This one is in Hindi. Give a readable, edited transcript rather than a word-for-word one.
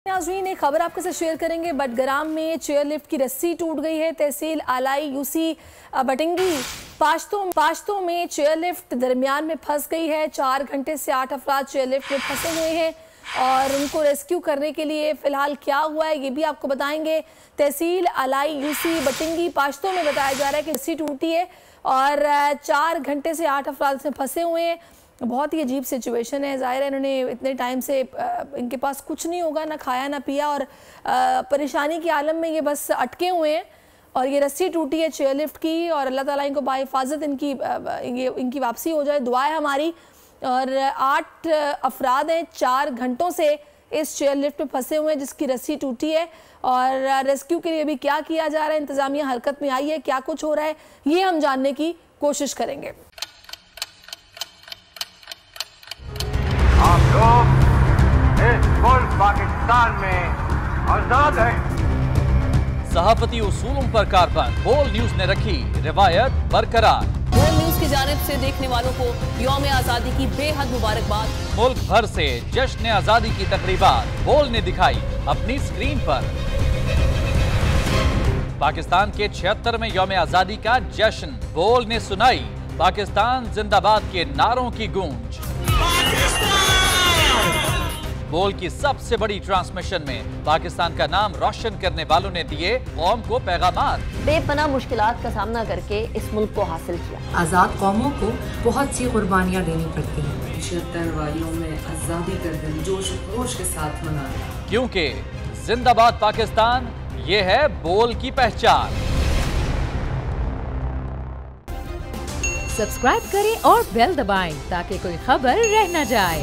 नाज़रीन एक खबर आपके साथ शेयर करेंगे। बडग्राम में चेयरलिफ्ट की रस्सी टूट गई है। तहसील आलाई यूसी बटिंगी पाश्तों में चेयरलिफ्ट दरमियान में फंस गई है। 4 घंटे से 8 अफराद चेयरलिफ्ट में फंसे हुए हैं और उनको रेस्क्यू करने के लिए फिलहाल क्या हुआ है ये भी आपको बताएंगे। तहसील आलाई यूसी बटिंगी पाश्तों में बताया जा रहा है कि रस्सी टूटी है और 4 घंटे से 8 अफराद इसमें फंसे हुए हैं। बहुत ही अजीब सिचुएशन है। ज़ाहिर है इन्होंने इतने टाइम से इनके पास कुछ नहीं होगा, ना खाया ना पिया, और परेशानी के आलम में ये बस अटके हुए हैं और ये रस्सी टूटी है चेयरलिफ्ट की। और अल्लाह ताला इनको बाहिफाजत इनकी वापसी हो जाए, दुआ है हमारी। और 8 अफराद हैं, 4 घंटों से इस चेयरलिफ्ट में फंसे हुए हैं जिसकी रस्सी टूटी है। और रेस्क्यू के लिए भी क्या किया जा रहा है, इंतज़ामिया हरकत में आई है, क्या कुछ हो रहा है, ये हम जानने की कोशिश करेंगे। आप लोग इस मुल्क पाकिस्तान में आजाद हैं। सहाफती उसूलों पर कारबंद बोल न्यूज ने रखी रिवायत बरकरार। बोल न्यूज की जानिब से देखने वालों को यौम आजादी की बेहद मुबारकबाद। मुल्क भर से जश्न आजादी की तकरीबात बोल ने दिखाई अपनी स्क्रीन पर। पाकिस्तान के 76वें यौम आजादी का जश्न बोल ने सुनाई पाकिस्तान जिंदाबाद के नारों की गूंज। बोल की सबसे बड़ी ट्रांसमिशन में पाकिस्तान का नाम रोशन करने वालों ने दिए कौम को पैगामात। बेपनाह मुश्किलात का सामना करके इस मुल्क को हासिल किया। आज़ाद कौमों को बहुत सी कुर्बानियाँ देनी पड़ती हैं। 76 वालियों में आज़ादी का दिन जोश खरोश के साथ मनाया, क्योंकि जिंदाबाद पाकिस्तान ये है बोल की पहचान। सब्सक्राइब करें और बेल दबाएं ताकि कोई खबर रह न जाए।